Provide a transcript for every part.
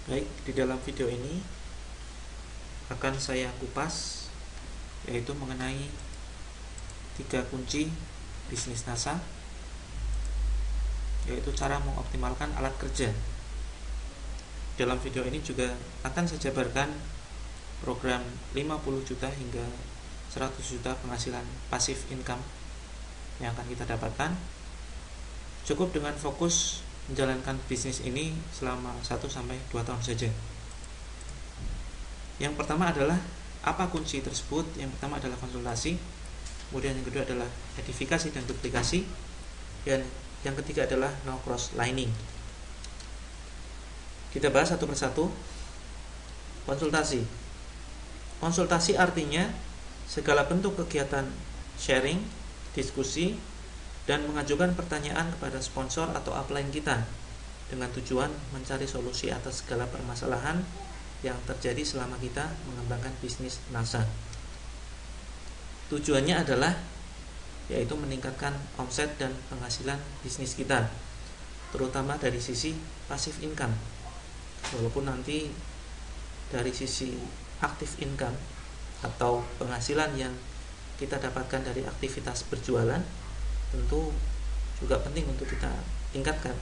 Baik, di dalam video ini akan saya kupas, yaitu mengenai 3 kunci bisnis NASA, yaitu cara mengoptimalkan alat kerja. Dalam video ini juga akan saya jabarkan program 50 juta hingga 100 juta penghasilan pasif income yang akan kita dapatkan. Cukup dengan fokus menjalankan bisnis ini selama 1-2 tahun saja. Yang pertama adalah apa kunci tersebut? Yang pertama adalah konsultasi, kemudian yang kedua adalah edifikasi dan duplikasi, dan yang ketiga adalah no cross lining. Kita bahas satu persatu. Konsultasi. Konsultasi artinya segala bentuk kegiatan sharing, diskusi, dan mengajukan pertanyaan kepada sponsor atau upline kita dengan tujuan mencari solusi atas segala permasalahan yang terjadi selama kita mengembangkan bisnis NASA. Tujuannya adalah yaitu meningkatkan omset dan penghasilan bisnis kita, terutama dari sisi passive income. Walaupun nanti dari sisi active income atau penghasilan yang kita dapatkan dari aktivitas berjualan tentu juga penting untuk kita tingkatkan,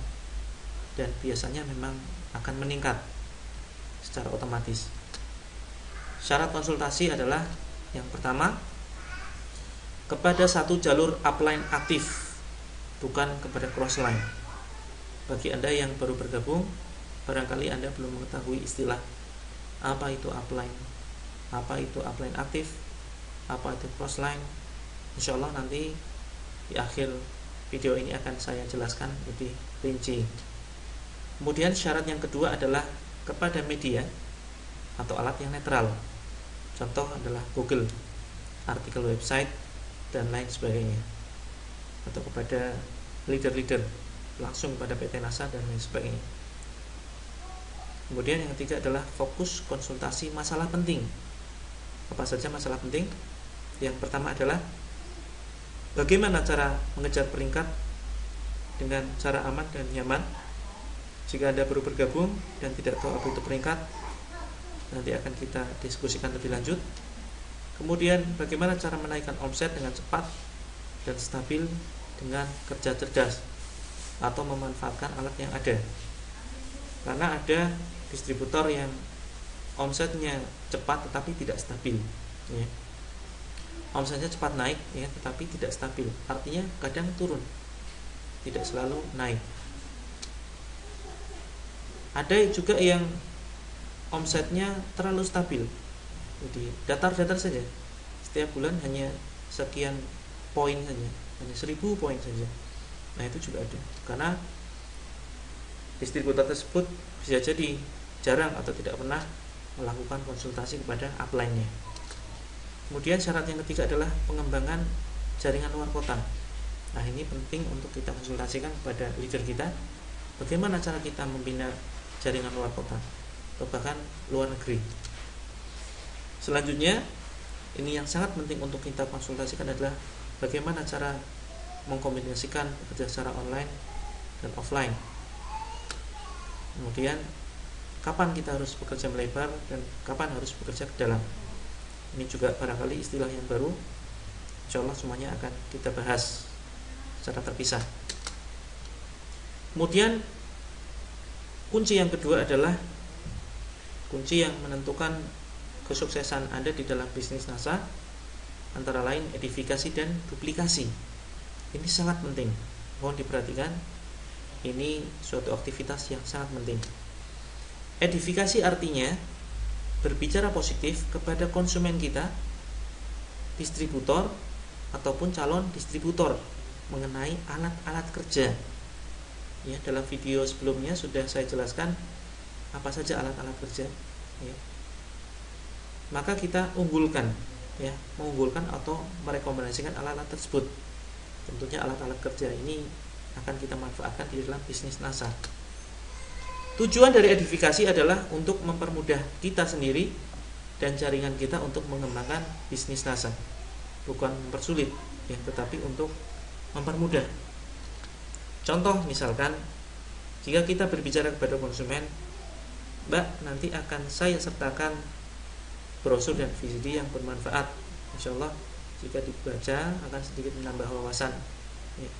dan biasanya memang akan meningkat secara otomatis. Syarat konsultasi adalah yang pertama, kepada satu jalur upline aktif, bukan kepada crossline. Bagi Anda yang baru bergabung, barangkali Anda belum mengetahui istilah apa itu upline, apa itu upline aktif, apa itu crossline. Insya Allah nanti di akhir video ini akan saya jelaskan lebih rinci. Kemudian syarat yang kedua adalah kepada media atau alat yang netral. Contoh adalah Google, artikel website, dan lain sebagainya. Atau kepada leader-leader, langsung pada PT NASA dan lain sebagainya. Kemudian yang ketiga adalah fokus konsultasi masalah penting. Apa saja masalah penting? Yang pertama adalah bagaimana cara mengejar peringkat dengan cara aman dan nyaman. Jika Anda baru bergabung dan tidak tahu apa itu peringkat, nanti akan kita diskusikan lebih lanjut. Kemudian bagaimana cara menaikkan omset dengan cepat dan stabil dengan kerja cerdas atau memanfaatkan alat yang ada. Karena ada distributor yang omsetnya cepat tetapi tidak stabil, ya. Omsetnya cepat naik, ya, tetapi tidak stabil. Artinya kadang turun, tidak selalu naik. Ada juga yang omsetnya terlalu stabil, jadi datar-datar saja. Setiap bulan hanya sekian poin saja, hanya 1000 poin saja. Nah, itu juga ada. Karena distributor tersebut bisa jadi jarang atau tidak pernah melakukan konsultasi kepada upline-nya. Kemudian syarat yang ketiga adalah pengembangan jaringan luar kota. Nah, ini penting untuk kita konsultasikan kepada leader kita. Bagaimana cara kita membina jaringan luar kota atau bahkan luar negeri. Selanjutnya, ini yang sangat penting untuk kita konsultasikan adalah bagaimana cara mengkombinasikan bekerja secara online dan offline. Kemudian kapan kita harus bekerja melebar dan kapan harus bekerja ke dalam. Ini juga barangkali istilah yang baru. Insya Allah semuanya akan kita bahas secara terpisah. Kemudian kunci yang kedua adalah kunci yang menentukan kesuksesan Anda di dalam bisnis NASA, antara lain edifikasi dan duplikasi. Ini sangat penting, mohon diperhatikan. Ini suatu aktivitas yang sangat penting. Edifikasi artinya berbicara positif kepada konsumen kita, distributor ataupun calon distributor mengenai alat-alat kerja. Ya, dalam video sebelumnya sudah saya jelaskan apa saja alat-alat kerja. Ya. Maka kita unggulkan, ya, mengunggulkan atau merekomendasikan alat-alat tersebut. Tentunya alat-alat kerja ini akan kita manfaatkan di dalam bisnis NASA. Tujuan dari edifikasi adalah untuk mempermudah kita sendiri dan jaringan kita untuk mengembangkan bisnis NASA. Bukan mempersulit, ya, tetapi untuk mempermudah. Contoh misalkan, jika kita berbicara kepada konsumen, Mbak, nanti akan saya sertakan brosur dan VCD yang bermanfaat. Insya Allah jika dibaca akan sedikit menambah wawasan. Ya.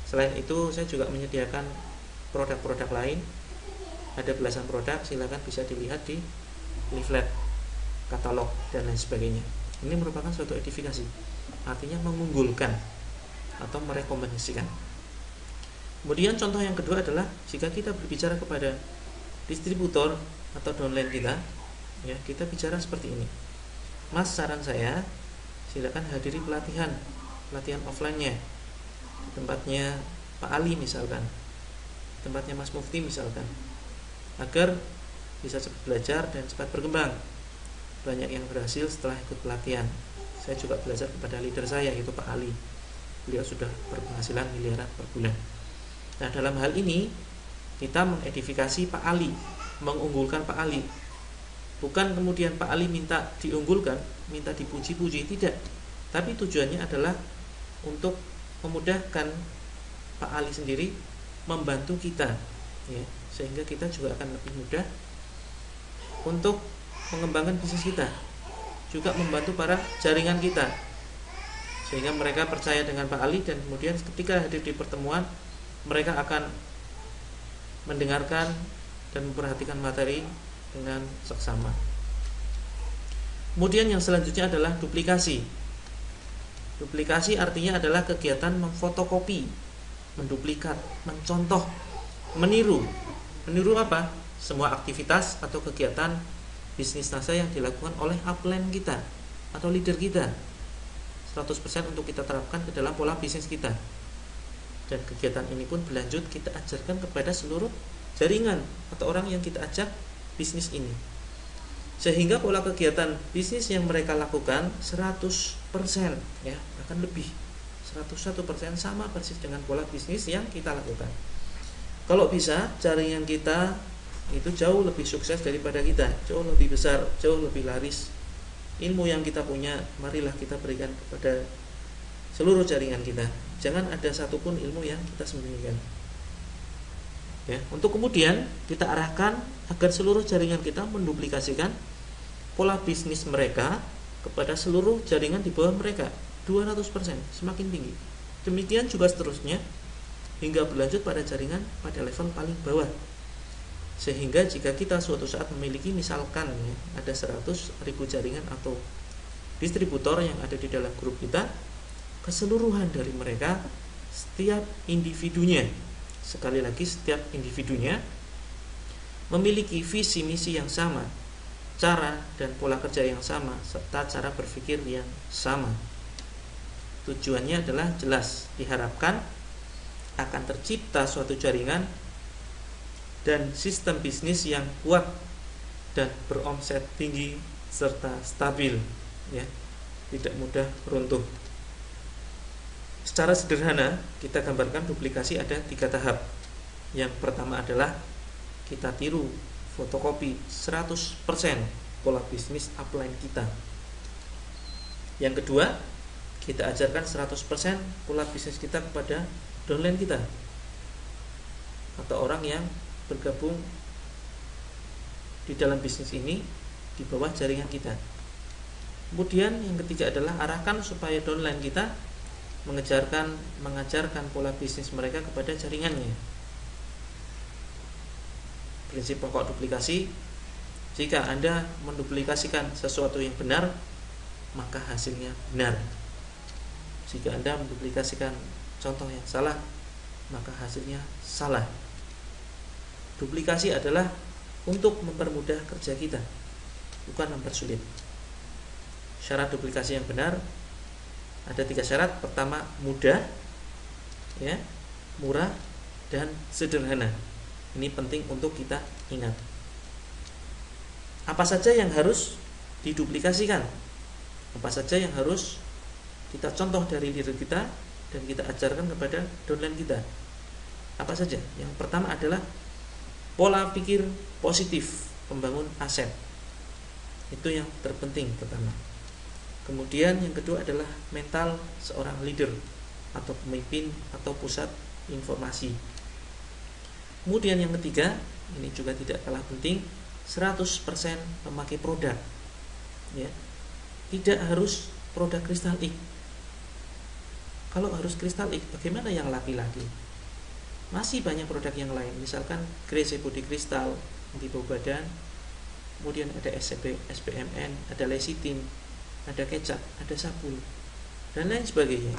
Selain itu saya juga menyediakan produk-produk lain. Ada belasan produk, silakan bisa dilihat di leaflet, katalog, dan lain sebagainya. Ini merupakan suatu edifikasi, artinya mengunggulkan atau merekomendasikan. Kemudian contoh yang kedua adalah jika kita berbicara kepada distributor atau downline kita, ya, kita bicara seperti ini. Mas, saran saya silakan hadiri pelatihan offline-nya di tempatnya Pak Ali misalkan, tempatnya Mas Mufti misalkan, agar bisa cepat belajar dan cepat berkembang. Banyak yang berhasil setelah ikut pelatihan. Saya juga belajar kepada leader saya, yaitu Pak Ali. Beliau sudah berpenghasilan miliaran per bulan. Nah, dalam hal ini kita mengedifikasi Pak Ali, mengunggulkan Pak Ali. Bukan kemudian Pak Ali minta diunggulkan, minta dipuji-puji, tidak. Tapi tujuannya adalah untuk memudahkan Pak Ali sendiri membantu kita, ya, sehingga kita juga akan lebih mudah untuk mengembangkan bisnis kita, juga membantu para jaringan kita, sehingga mereka percaya dengan Pak Ali, dan kemudian ketika hadir di pertemuan mereka akan mendengarkan dan memperhatikan materi dengan seksama. Kemudian yang selanjutnya adalah duplikasi. Duplikasi artinya adalah kegiatan memfotokopi, menduplikat, mencontoh, meniru. Meniru apa? Semua aktivitas atau kegiatan bisnis NASA yang dilakukan oleh upline kita atau leader kita, 100% untuk kita terapkan ke dalam pola bisnis kita. Dan kegiatan ini pun berlanjut kita ajarkan kepada seluruh jaringan atau orang yang kita ajak bisnis ini, sehingga pola kegiatan bisnis yang mereka lakukan 100%, ya, akan lebih 101% sama persis dengan pola bisnis yang kita lakukan. Kalau bisa jaringan kita itu jauh lebih sukses daripada kita, jauh lebih besar, jauh lebih laris. Ilmu yang kita punya, marilah kita berikan kepada seluruh jaringan kita. Jangan ada satupun ilmu yang kita sembunyikan, ya. Untuk kemudian kita arahkan agar seluruh jaringan kita menduplikasikan pola bisnis mereka kepada seluruh jaringan di bawah mereka, 200%, semakin tinggi. Demikian juga seterusnya hingga berlanjut pada jaringan pada level paling bawah. Sehingga jika kita suatu saat memiliki misalkan, ya, ada 100.000 jaringan atau distributor yang ada di dalam grup kita, keseluruhan dari mereka, setiap individunya, sekali lagi setiap individunya memiliki visi misi yang sama, cara dan pola kerja yang sama, serta cara berpikir yang sama. Tujuannya adalah jelas, diharapkan akan tercipta suatu jaringan dan sistem bisnis yang kuat dan beromset tinggi serta stabil, ya, tidak mudah runtuh. Secara sederhana kita gambarkan duplikasi ada 3 tahap. Yang pertama adalah kita tiru, fotokopi 100% pola bisnis upline kita. Yang kedua, kita ajarkan 100% pola bisnis kita kepada downline kita atau orang yang bergabung di dalam bisnis ini di bawah jaringan kita. Kemudian yang ketiga adalah arahkan supaya downline kita mengajarkan pola bisnis mereka kepada jaringannya. Prinsip pokok duplikasi, jika Anda menduplikasikan sesuatu yang benar, maka hasilnya benar. Jika Anda menduplikasikan contoh yang salah, maka hasilnya salah. Duplikasi adalah untuk mempermudah kerja kita, bukan mempersulit. Syarat duplikasi yang benar ada 3 syarat. Pertama, mudah, ya, murah, dan sederhana. Ini penting untuk kita ingat. Apa saja yang harus diduplikasikan? Apa saja yang harus kita contoh dari diri kita dan kita ajarkan kepada downline kita? Apa saja? Yang pertama adalah pola pikir positif, membangun aset. Itu yang terpenting pertama. Kemudian yang kedua adalah mental seorang leader atau pemimpin atau pusat informasi. Kemudian yang ketiga, ini juga tidak kalah penting, 100% memakai produk, ya. Tidak harus produk Crystal X. Kalau harus Crystal X, bagaimana yang laki-laki? Masih banyak produk yang lain, misalkan Grace Body Crystal anti bau badan, kemudian ada SPMN, ada lecithin, ada kecap, ada sabun, dan lain sebagainya.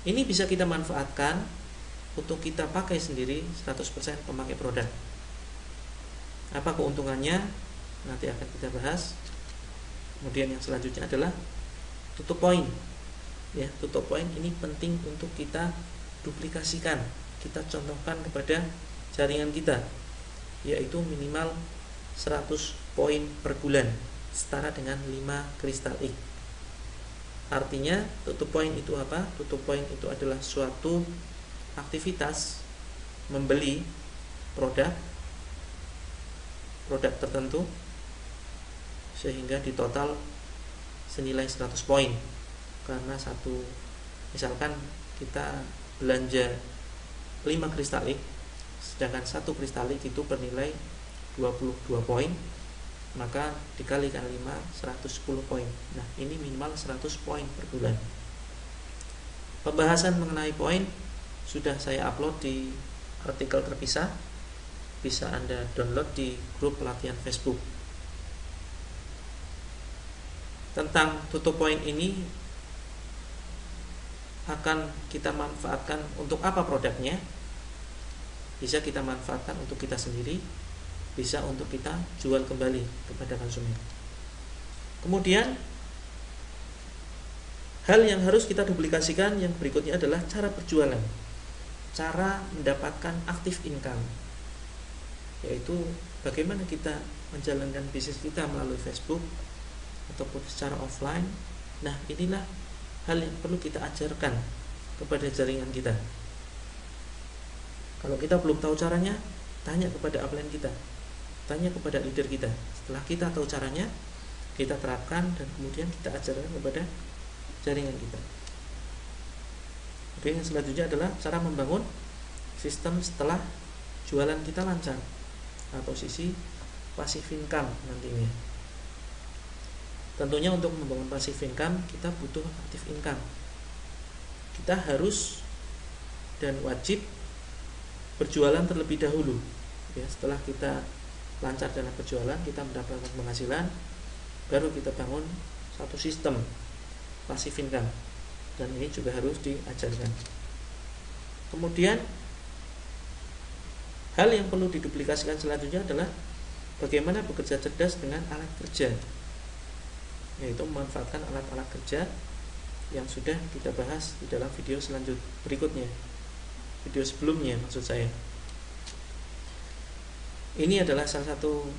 Ini bisa kita manfaatkan untuk kita pakai sendiri 100% pemakai produk. Apa keuntungannya? Nanti akan kita bahas. Kemudian yang selanjutnya adalah tutup poin. Ya, tutup poin ini penting untuk kita duplikasikan, kita contohkan kepada jaringan kita, yaitu minimal 100 poin per bulan, setara dengan 5 Crystal X. Artinya tutup poin itu apa? Tutup poin itu adalah suatu aktivitas membeli produk tertentu sehingga di total senilai 100 poin. Karena misalkan kita belanja 5 Crystal X, sedangkan 1 Crystal X itu bernilai 22 poin, maka dikalikan 5, 110 poin. Nah, ini minimal 100 poin per bulan. Pembahasan mengenai poin sudah saya upload di artikel terpisah, bisa Anda download di grup pelatihan Facebook. Tentang tutup poin ini akan kita manfaatkan untuk apa produknya? Bisa kita manfaatkan untuk kita sendiri, bisa untuk kita jual kembali kepada konsumen. Kemudian hal yang harus kita duplikasikan yang berikutnya adalah cara berjualan, cara mendapatkan active income, yaitu bagaimana kita menjalankan bisnis kita melalui Facebook ataupun secara offline. Nah, inilah hal yang perlu kita ajarkan kepada jaringan kita. Kalau kita belum tahu caranya, tanya kepada upline kita, tanya kepada leader kita. Setelah kita tahu caranya, kita terapkan dan kemudian kita ajarkan kepada jaringan kita. Oke, yang selanjutnya adalah cara membangun sistem setelah jualan kita lancar, atau sisi passive income nantinya. Tentunya untuk membangun passive income kita butuh active income. Kita harus dan wajib berjualan terlebih dahulu. Ya, setelah kita lancar dalam berjualan, kita mendapatkan penghasilan, baru kita bangun satu sistem passive income, dan ini juga harus diajarkan. Kemudian hal yang perlu diduplikasikan selanjutnya adalah bagaimana bekerja cerdas dengan alat kerja, yaitu memanfaatkan alat-alat kerja yang sudah kita bahas di dalam video berikutnya, video sebelumnya maksud saya. Ini adalah salah satu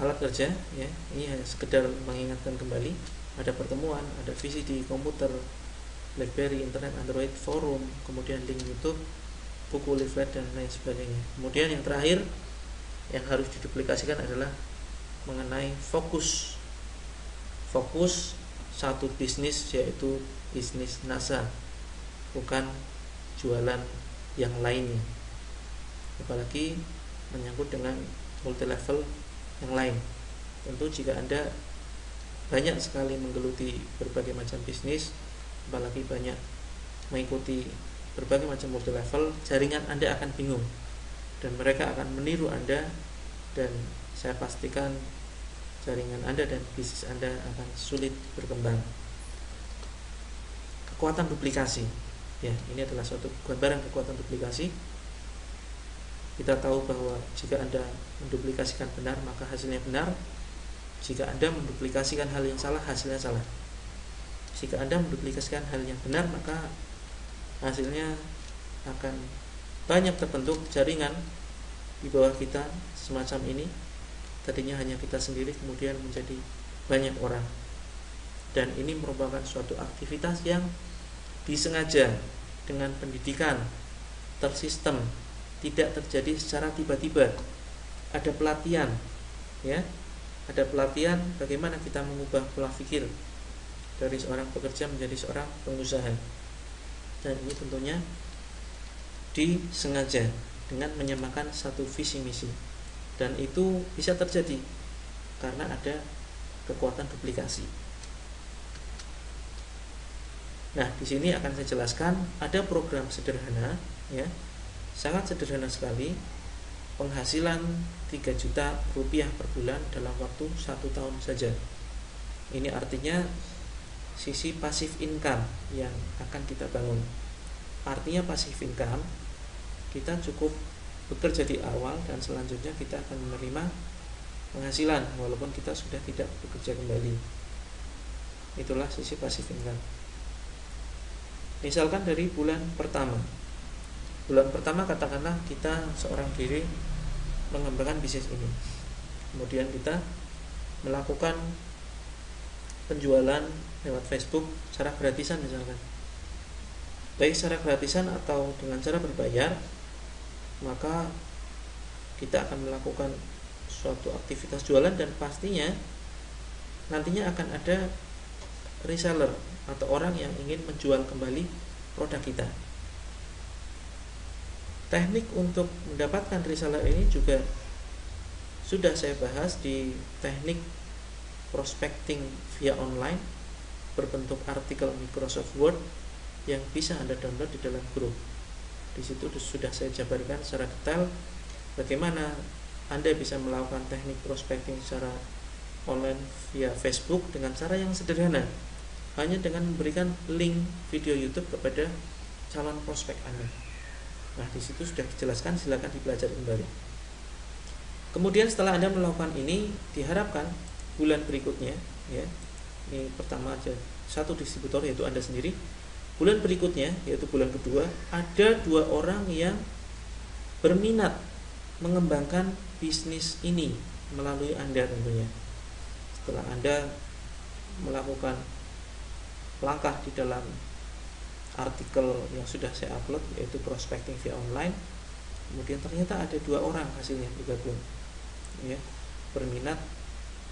alat kerja, ya. Ini hanya sekedar mengingatkan kembali. Ada pertemuan, ada VCD, komputer, BlackBerry, internet, Android, forum, kemudian link YouTube, buku, leaflet, dan lain sebagainya. Kemudian yang terakhir yang harus diduplikasikan adalah mengenai fokus satu bisnis, yaitu bisnis NASA, bukan jualan yang lainnya, apalagi menyangkut dengan multi level yang lain. Tentu jika Anda banyak sekali menggeluti berbagai macam bisnis, apalagi banyak mengikuti berbagai macam multi level, jaringan Anda akan bingung dan mereka akan meniru Anda, dan saya pastikan jaringan Anda dan bisnis Anda akan sulit berkembang. Kekuatan duplikasi, ya, ini adalah suatu gambaran kekuatan duplikasi. Kita tahu bahwa jika Anda menduplikasikan benar, maka hasilnya benar. Jika Anda menduplikasikan hal yang salah, hasilnya salah. Jika Anda menduplikasikan hal yang benar, maka hasilnya akan banyak terbentuk jaringan di bawah kita semacam ini. Tadinya hanya kita sendiri, kemudian menjadi banyak orang. Dan ini merupakan suatu aktivitas yang disengaja dengan pendidikan tersistem, tidak terjadi secara tiba-tiba. Ada pelatihan, ya. Ada pelatihan bagaimana kita mengubah pola pikir dari seorang pekerja menjadi seorang pengusaha. Dan ini tentunya disengaja dengan menyamakan satu visi misi. Dan itu bisa terjadi karena ada kekuatan duplikasi. Nah, di sini akan saya jelaskan ada program sederhana, ya, sangat sederhana sekali, penghasilan 3 juta rupiah per bulan dalam waktu 1 tahun saja. Ini artinya sisi passive income yang akan kita bangun. Artinya passive income, kita cukup bekerja di awal dan selanjutnya kita akan menerima penghasilan walaupun kita sudah tidak bekerja kembali. Itulah sisi passive income. Misalkan dari bulan pertama katakanlah kita seorang diri mengembangkan bisnis ini, kemudian kita melakukan penjualan lewat Facebook secara gratisan misalkan, baik secara gratisan atau dengan cara berbayar, maka kita akan melakukan suatu aktivitas jualan dan pastinya nantinya akan ada reseller atau orang yang ingin menjual kembali produk kita. Teknik untuk mendapatkan reseller ini juga sudah saya bahas di teknik prospecting via online berbentuk artikel Microsoft Word yang bisa Anda download di dalam grup. Di situ sudah saya jabarkan secara detail bagaimana Anda bisa melakukan teknik prospecting secara online via Facebook dengan cara yang sederhana, hanya dengan memberikan link video YouTube kepada calon prospek Anda. Nah, di situ sudah dijelaskan, silakan dipelajari kembali. Kemudian setelah Anda melakukan ini, diharapkan bulan berikutnya, ya, ini pertama aja satu distributor yaitu Anda sendiri. Bulan berikutnya yaitu bulan kedua, ada 2 orang yang berminat mengembangkan bisnis ini melalui Anda tentunya. Setelah Anda melakukan langkah di dalam artikel yang sudah saya upload yaitu prospecting via online, kemudian ternyata ada 2 orang hasilnya bergabung, ya, berminat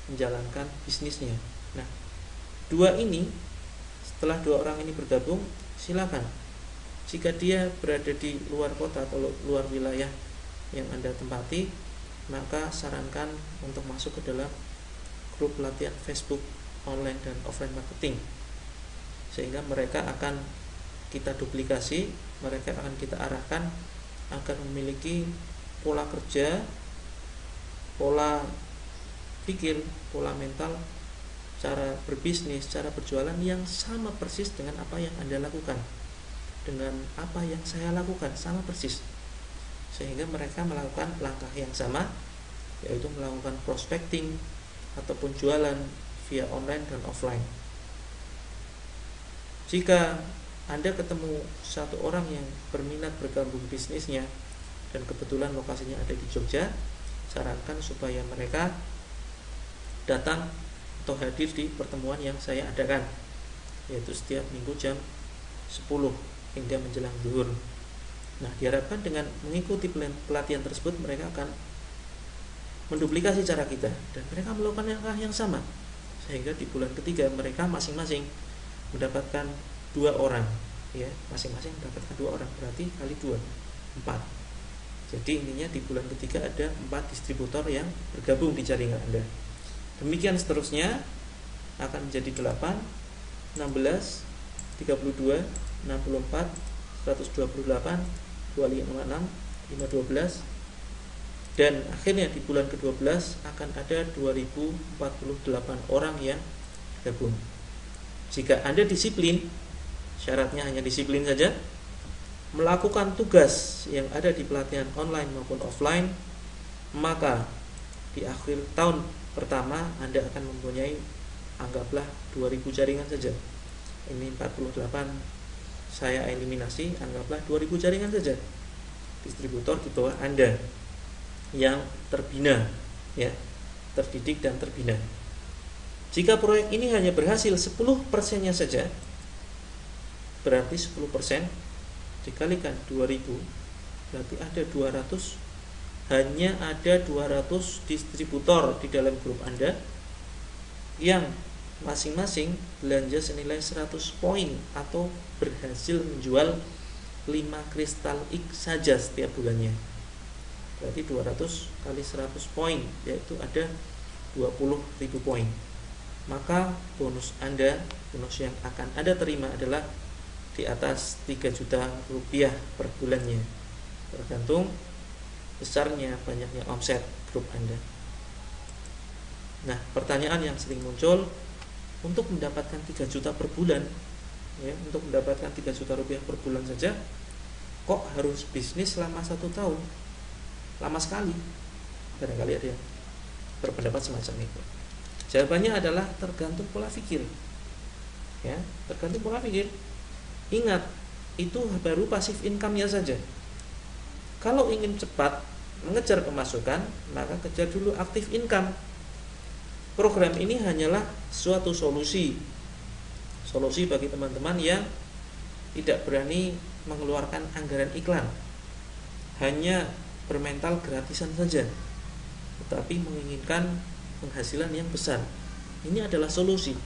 menjalankan bisnisnya. Nah, 2 ini, setelah 2 orang ini bergabung, silakan jika dia berada di luar kota atau luar wilayah yang Anda tempati, maka sarankan untuk masuk ke dalam grup pelatihan Facebook online dan offline marketing, sehingga mereka akan kita duplikasi, mereka akan kita arahkan agar memiliki pola kerja, pola pikir, pola mental, cara berbisnis, cara berjualan yang sama persis dengan apa yang Anda lakukan, dengan apa yang saya lakukan, sama persis, sehingga mereka melakukan langkah yang sama, yaitu melakukan prospecting ataupun jualan via online dan offline. Jika Anda ketemu satu orang yang berminat bergabung bisnisnya dan kebetulan lokasinya ada di Jogja, sarankan supaya mereka datang atau hadir di pertemuan yang saya adakan, yaitu setiap minggu jam 10 hingga menjelang zuhur. Nah, diharapkan dengan mengikuti pelatihan tersebut mereka akan menduplikasi cara kita dan mereka melakukan langkah yang sama, sehingga di bulan ketiga mereka masing-masing mendapatkan 2 orang, ya, masing-masing mendapatkan 2 orang, berarti kali 2, 4. Jadi intinya di bulan ketiga ada 4 distributor yang bergabung di jaringan Anda. Demikian seterusnya akan menjadi 8, 16, 32, 64, 128, 256, 512, dan akhirnya di bulan ke-12 akan ada 2048 orang yang gabung. Jika Anda disiplin, syaratnya hanya disiplin saja, melakukan tugas yang ada di pelatihan online maupun offline, maka di akhir tahun pertama Anda akan mempunyai, anggaplah 2000 jaringan saja. Ini 48 saya eliminasi, anggaplah 2000 jaringan saja distributor di bawah Anda yang terbina, ya, terdidik dan terbina. Jika proyek ini hanya berhasil 10%-nya saja, berarti 10% dikalikan 2000, berarti ada 200, hanya ada 200 distributor di dalam grup Anda yang masing-masing belanja senilai 100 poin atau berhasil menjual 5 kristal X saja setiap bulannya. Berarti 200 kali 100 poin, yaitu ada 20.000 poin. Maka bonus yang akan Anda terima adalah di atas 3 juta rupiah per bulannya, tergantung besarnya banyaknya omset grup Anda. Nah, pertanyaan yang sering muncul, untuk mendapatkan 3 juta per bulan, ya, untuk mendapatkan 3 juta rupiah per bulan saja, kok harus bisnis selama 1 tahun? Lama sekali. Barangkali ada yang berpendapat semacam itu. Jawabannya adalah tergantung pola pikir. Ya, tergantung pola pikir. Ingat, itu baru pasif income-nya saja. Kalau ingin cepat mengejar pemasukan, maka kejar dulu aktif income. Program ini hanyalah suatu solusi bagi teman-teman yang tidak berani mengeluarkan anggaran iklan, hanya bermental gratisan saja, tetapi menginginkan penghasilan yang besar. Ini adalah solusi.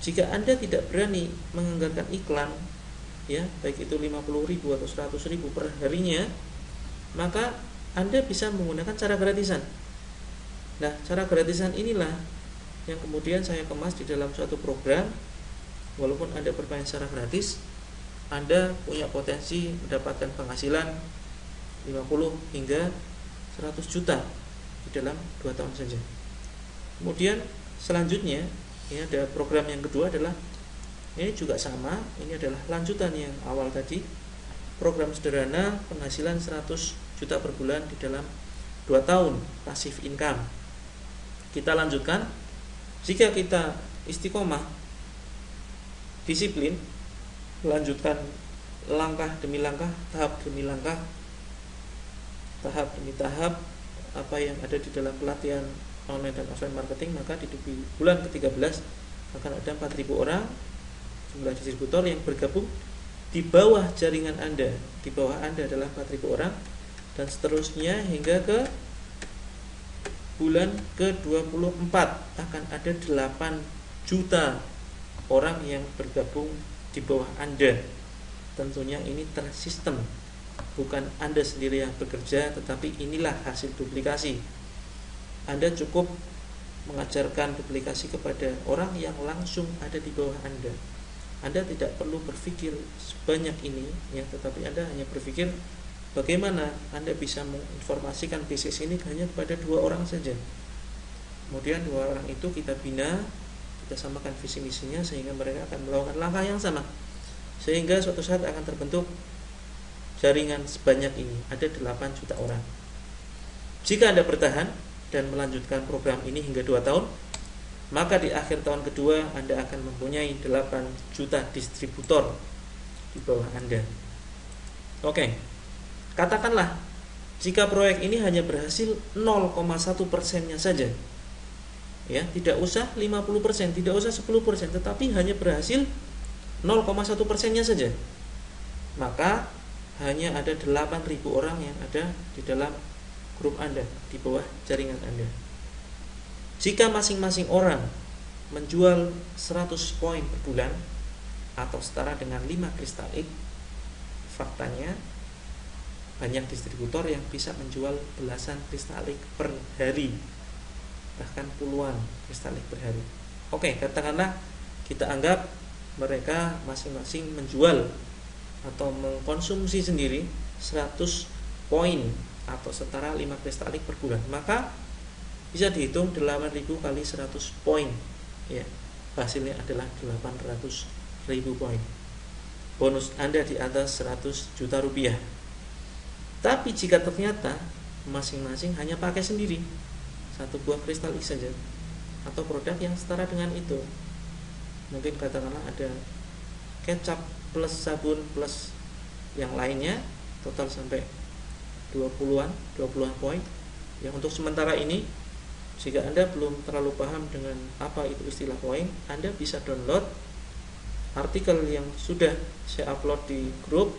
Jika Anda tidak berani menganggarkan iklan, ya, baik itu 50.000 atau 100.000 per harinya, maka Anda bisa menggunakan cara gratisan. Nah, cara gratisan inilah yang kemudian saya kemas di dalam suatu program. Walaupun Anda bermain secara gratis, Anda punya potensi mendapatkan penghasilan 50 hingga 100 juta di dalam 2 tahun saja. Kemudian selanjutnya, ini ada program yang kedua adalah, ini juga sama, ini adalah lanjutan yang awal tadi. Program sederhana penghasilan 100 juta per bulan di dalam 2 tahun, passive income. Kita lanjutkan. Jika kita istiqomah, disiplin, lanjutkan langkah demi langkah, tahap demi langkah, tahap demi tahap apa yang ada di dalam pelatihan online dan offline marketing, maka di bulan ke-13 akan ada 4.000 orang jumlah distributor yang bergabung di bawah jaringan Anda. Di bawah Anda adalah 4.000 orang, dan seterusnya hingga ke bulan ke-24 akan ada 8 juta orang yang bergabung di bawah Anda. Tentunya ini tersistem, bukan Anda sendiri yang bekerja, tetapi inilah hasil duplikasi. Anda cukup mengajarkan duplikasi kepada orang yang langsung ada di bawah Anda. Anda tidak perlu berpikir sebanyak ini, ya, tetapi Anda hanya berpikir bagaimana Anda bisa menginformasikan bisnis ini hanya kepada 2 orang saja. Kemudian 2 orang itu kita bina, kita samakan visi misinya, sehingga mereka akan melakukan langkah yang sama, sehingga suatu saat akan terbentuk jaringan sebanyak ini, ada 8 juta orang. Jika Anda bertahan dan melanjutkan program ini hingga 2 tahun, maka di akhir tahun kedua Anda akan mempunyai 8 juta distributor di bawah Anda. Oke. Katakanlah jika proyek ini hanya berhasil 0,1%-nya saja, ya, tidak usah 50%, tidak usah 10%, tetapi hanya berhasil 0,1%-nya saja, maka hanya ada 8.000 orang yang ada di dalam grup Anda, di bawah jaringan Anda. Jika masing-masing orang menjual 100 poin per bulan atau setara dengan 5 kristalik, faktanya banyak distributor yang bisa menjual belasan kristalik per hari, bahkan puluhan kristalik per hari. Oke, katakanlah kita anggap mereka masing-masing menjual atau mengkonsumsi sendiri 100 poin atau setara 5 kristalik per bulan, maka bisa dihitung 8.000 kali 100 poin, ya, hasilnya adalah 800.000 poin. Bonus Anda di atas 100 juta rupiah. Tapi jika ternyata masing-masing hanya pakai sendiri 1 buah kristalik saja, atau produk yang setara dengan itu, mungkin katakanlah ada kecap plus sabun plus yang lainnya, total sampai 20-an poin. Yang untuk sementara ini, jika Anda belum terlalu paham dengan apa itu istilah poin, Anda bisa download artikel yang sudah saya upload di grup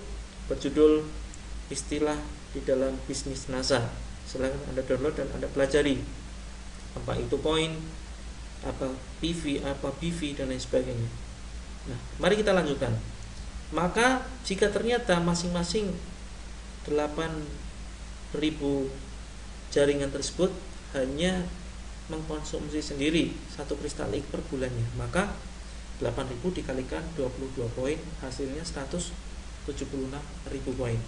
berjudul istilah di dalam bisnis NASA. Silakan Anda download dan Anda pelajari apa itu poin, apa PV, apa BV, dan lain sebagainya. Nah, mari kita lanjutkan. Maka jika ternyata masing-masing 8.000 jaringan tersebut hanya mengkonsumsi sendiri 1 kristal X per bulannya, maka 8.000 dikalikan 22 poin, hasilnya 176.000 poin.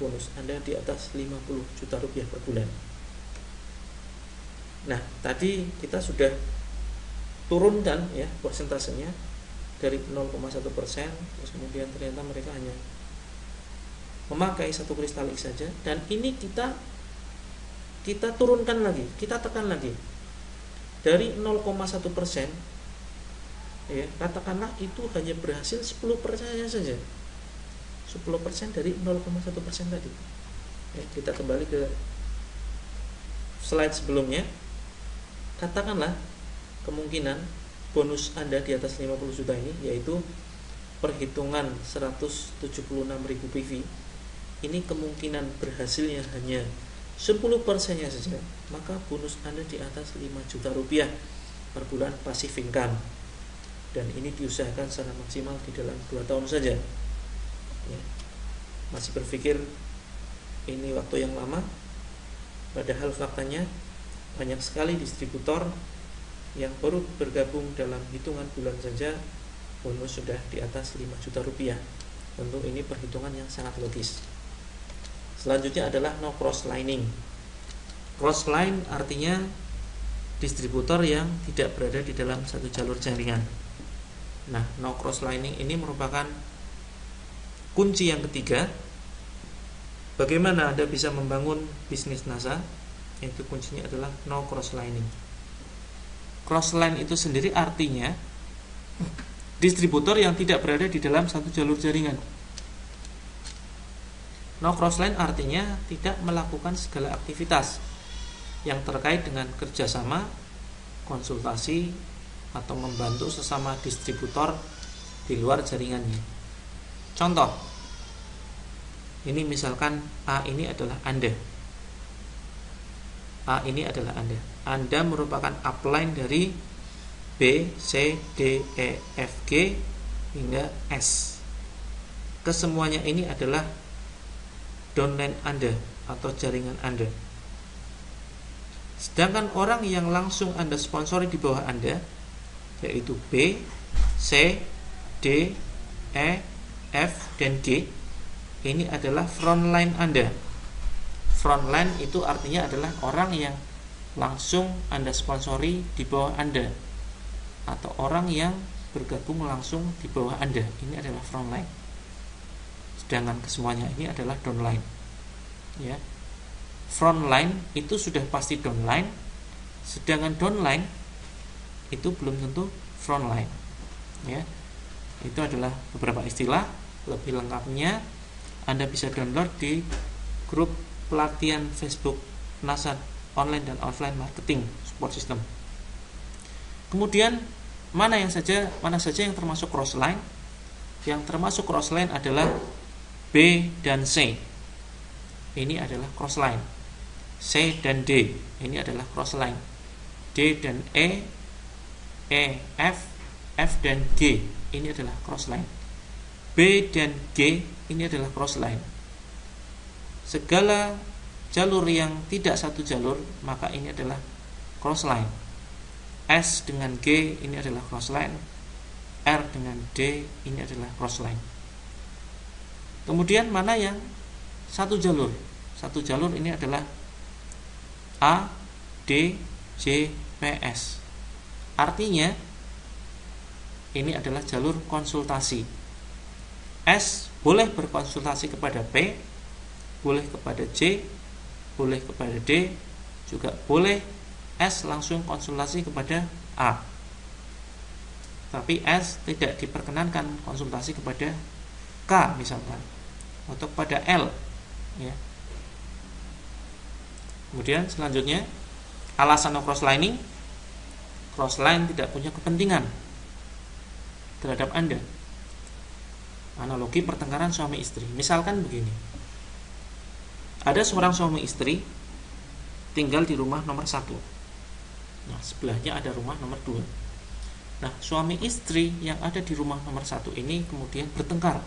Bonus Anda di atas 50 juta rupiah per bulan. Nah, tadi kita sudah turunkan ya persentasenya dari 0,1%, terus kemudian ternyata mereka hanya memakai 1 kristal X saja, dan ini kita turunkan lagi, kita tekan lagi dari 0,1%, ya katakanlah itu hanya berhasil 10% saja, 10% dari 0,1% tadi. Ya, kita kembali ke slide sebelumnya. Katakanlah kemungkinan bonus Anda di atas 50 juta ini, yaitu perhitungan 176.000 PV, ini kemungkinan berhasilnya hanya 10%-nya saja, maka bonus Anda di atas 5 juta rupiah per bulan passive income, dan ini diusahakan secara maksimal di dalam 2 tahun saja ya. Masih berpikir ini waktu yang lama, padahal faktanya banyak sekali distributor yang baru bergabung dalam hitungan bulan saja bonus sudah di atas 5 juta rupiah. Tentu ini perhitungan yang sangat logis. Selanjutnya adalah no cross lining. Cross line artinya distributor yang tidak berada di dalam satu jalur jaringan. Nah, no cross lining ini merupakan kunci yang ketiga bagaimana Anda bisa membangun bisnis NASA, yaitu kuncinya adalah no cross lining. Cross line itu sendiri artinya distributor yang tidak berada di dalam satu jalur jaringan. No cross line artinya tidak melakukan segala aktivitas yang terkait dengan kerjasama, konsultasi, atau membantu sesama distributor di luar jaringannya. Contoh, ini misalkan A ini adalah Anda. A ini adalah Anda. Anda merupakan upline dari B, C, D, E, F, G hingga S. Kesemuanya ini adalah downline Anda atau jaringan Anda. Sedangkan orang yang langsung Anda sponsori di bawah Anda, yaitu B, C, D, E, F, dan G, ini adalah frontline Anda. Frontline itu artinya adalah orang yang langsung Anda sponsori di bawah Anda, atau orang yang bergabung langsung di bawah Anda. Ini adalah frontline. Sedangkan kesemuanya ini adalah downline. Ya. Frontline itu sudah pasti downline, sedangkan downline itu belum tentu frontline. Ya. Itu adalah beberapa istilah. Lebih lengkapnya Anda bisa download di grup pelatihan Facebook NASA Online dan Offline Marketing Support System. Kemudian mana saja yang termasuk crossline? Yang termasuk crossline adalah B dan C. Ini adalah crossline. C dan D, ini adalah crossline. D dan E, F, F dan G, ini adalah crossline. B dan G, ini adalah crossline. Segala jalur yang tidak satu jalur, maka ini adalah crossline. S dengan G, ini adalah crossline. R dengan D, ini adalah crossline. Kemudian mana yang satu jalur? Satu jalur ini adalah A, D, J, P, S. Artinya ini adalah jalur konsultasi. S boleh berkonsultasi kepada P, boleh kepada J, boleh kepada D, juga boleh S langsung konsultasi kepada A. Tapi S tidak diperkenankan konsultasi kepada K misalkan, atau kepada L ya. Kemudian selanjutnya, alasan crosslining. Crossline tidak punya kepentingan terhadap Anda. Analogi pertengkaran suami istri. Misalkan begini, ada seorang suami istri tinggal di rumah nomor 1. Nah, sebelahnya ada rumah nomor 2. Nah, suami istri yang ada di rumah nomor 1 ini kemudian bertengkar.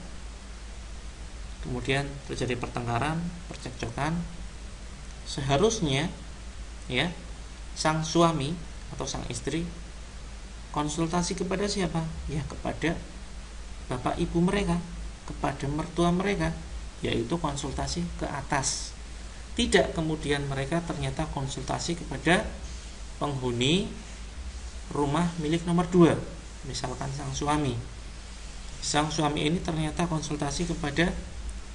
Kemudian terjadi pertengkaran, percekcokan. seharusnya ya sang suami atau sang istri konsultasi kepada siapa? Ya kepada bapak ibu mereka, kepada mertua mereka, yaitu konsultasi ke atas. Tidak kemudian mereka ternyata konsultasi kepada penghuni rumah milik nomor 2, misalkan sang suami. Sang suami ini ternyata konsultasi kepada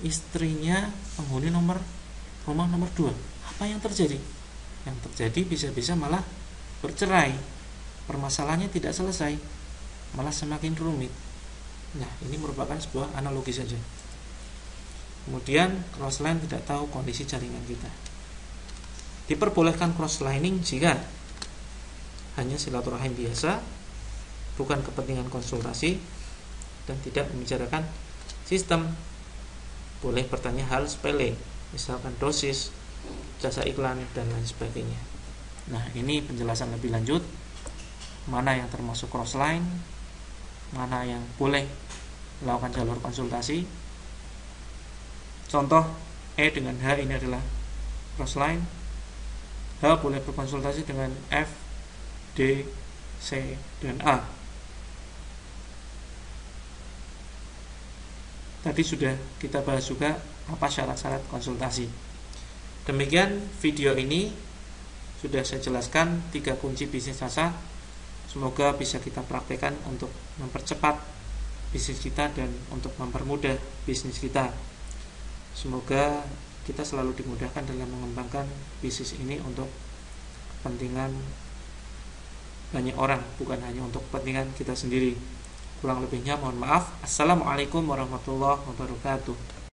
istrinya penghuni rumah nomor 2. Apa yang terjadi? Yang terjadi bisa-bisa malah bercerai. Permasalahannya tidak selesai, malah semakin rumit. Nah, ini merupakan sebuah analogi saja. Kemudian crossline tidak tahu kondisi jaringan kita. Diperbolehkan crosslining jika hanya silaturahim biasa, bukan kepentingan konsultasi, dan tidak membicarakan sistem. Boleh bertanya hal sepele, misalkan dosis, jasa iklan, dan lain sebagainya. Nah, ini penjelasan lebih lanjut, mana yang termasuk crossline, mana yang boleh melakukan jalur konsultasi. Contoh E dengan H ini adalah crossline. H boleh berkonsultasi dengan F, D, C, dan A. Tadi sudah kita bahas juga apa syarat-syarat konsultasi. Demikian video ini sudah saya jelaskan 3 kunci bisnis rasa. Semoga bisa kita praktekkan untuk mempercepat bisnis kita dan untuk mempermudah bisnis kita. Semoga kita selalu dimudahkan dalam mengembangkan bisnis ini untuk kepentingan banyak orang, bukan hanya untuk kepentingan kita sendiri. Kurang lebihnya mohon maaf. Assalamualaikum warahmatullahi wabarakatuh.